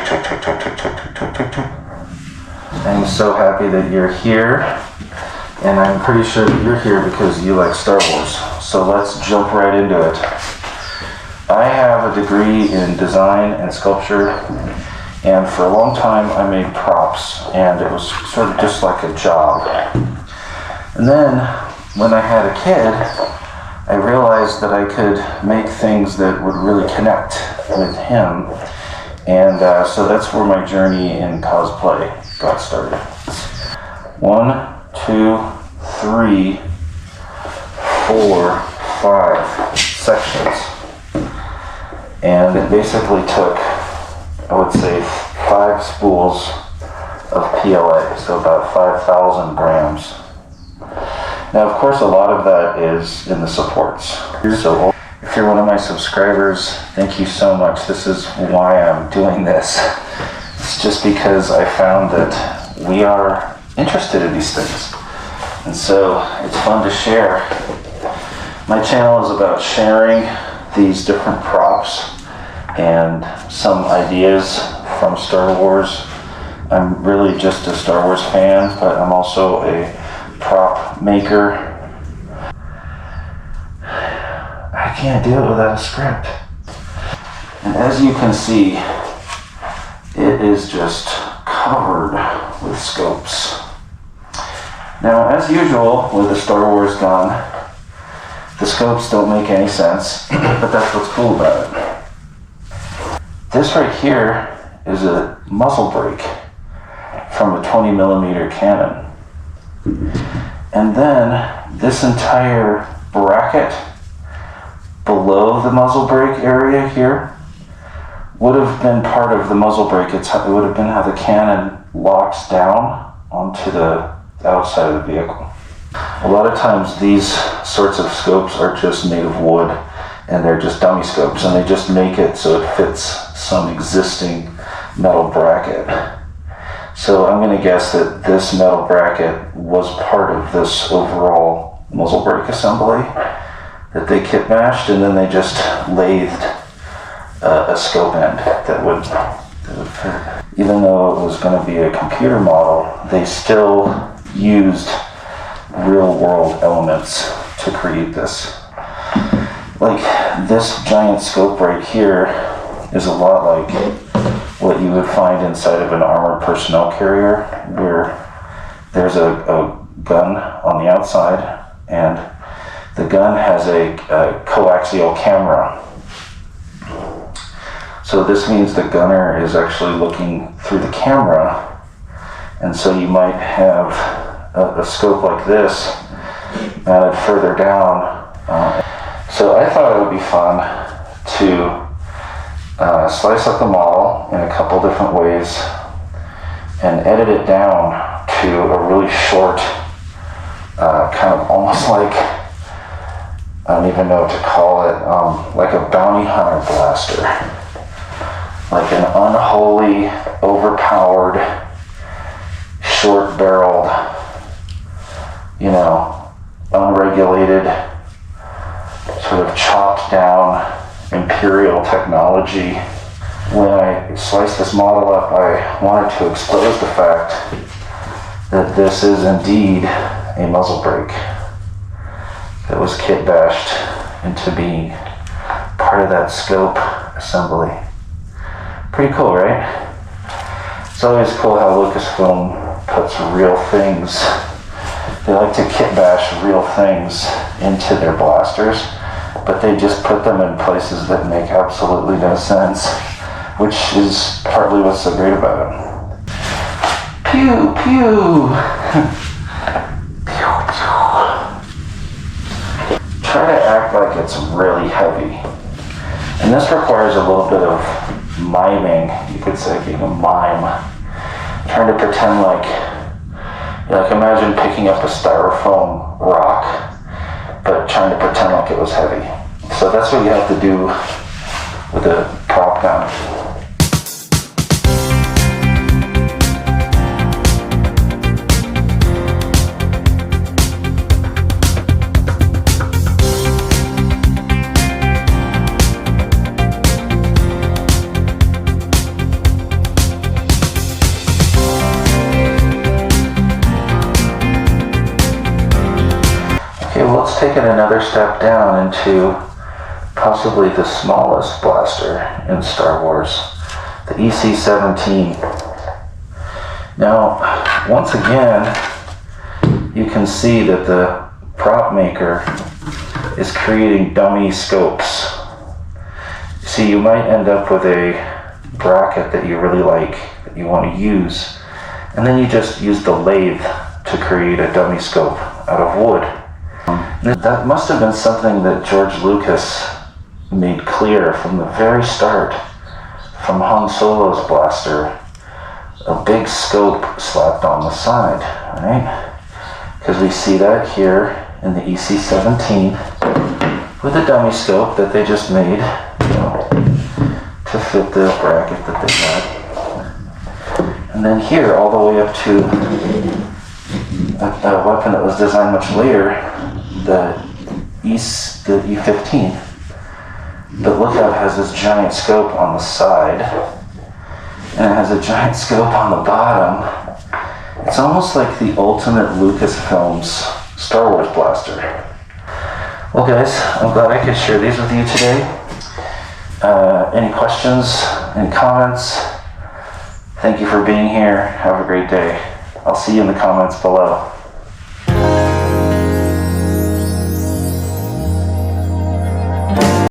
check, check, check, check, check, check, check, check, check, check. I'm so happy that you're here, and I'm pretty sure that you're here because you like Star Wars. So let's jump right into it. I have a degree in design and sculpture, and for a long time I made props, and it was sort of just like a job. And then when I had a kid, I realized that I could make things that would really connect with him, and so that's where my journey in cosplay got started. 1, 2, 3, 4, 5 sections, and it basically took, I would say, 5 spools of PLA, so about 5,000 grams. Now, of course, a lot of that is in the supports. So if you're one of my subscribers, thank you so much. This is why I'm doing this. It's just because I found that we are interested in these things. And so it's fun to share. My channel is about sharing these different props and some ideas from Star Wars. I'm really just a Star Wars fan, but I'm also a prop maker. I can't do it without a script. And as you can see, it is just covered with scopes. Now, as usual with a Star Wars gun, the scopes don't make any sense, but that's what's cool about it. This right here is a muzzle brake from a 20mm cannon. And then this entire bracket below the muzzle brake area here would have been part of the muzzle brake. It would have been how the cannon locks down onto the outside of the vehicle. A lot of times these sorts of scopes are just made of wood, and they're just dummy scopes, and they just make it so it fits some existing metal bracket. So I'm going to guess that this metal bracket was part of this overall muzzle brake assembly that they kit bashed, and then they just lathed a scope end that would fit. Even though it was going to be a computer model, they still used real world elements to create this. Like this giant scope right here is a lot like what you would find inside of an armored personnel carrier, where there's a gun on the outside, and the gun has a coaxial camera. So this means the gunner is actually looking through the camera, and so you might have a scope like this mounted further down. So I thought it would be fun to slice up the model in a couple different ways and edit it down to a really short, kind of almost like, I don't even know what to call it, like a bounty hunter blaster. Like an unholy, overpowered, short-barreled, unregulated, sort of chopped down Imperial technology. When I sliced this model up, I wanted to expose the fact that this is indeed a muzzle brake that was kit bashed into being part of that scope assembly. Pretty cool, right? It's always cool how Lucasfilm puts real things. They like to kit bash real things into their blasters, but they just put them in places that make absolutely no sense, which is partly what's so great about it. Pew, pew! Pew, pew. Try to act like it's really heavy. And this requires a little bit of miming, you could say, being a mime. Trying to pretend like imagine picking up a styrofoam rock, but trying to pretend like it was heavy. So that's what you have to do with a prop gun. take it another step down into possibly the smallest blaster in Star Wars, the EC-17. Now, once again, you can see that the prop maker is creating dummy scopes. See, you might end up with a bracket that you really like, that you want to use, and then you just use the lathe to create a dummy scope out of wood. That must have been something that George Lucas made clear from the very start, from Han Solo's blaster, a big scope slapped on the side, right? Because we see that here in the EC-17 with a dummy scope that they just made, you know, to fit the bracket that they had. And then here, all the way up to a weapon that was designed much later, the E-15. But look how it has this giant scope on the side, and it has a giant scope on the bottom. It's almost like the ultimate Lucasfilms Star Wars blaster. Well guys, I'm glad I could share these with you today. Any questions, any comments? Thank you for being here. Have a great day. I'll see you in the comments below.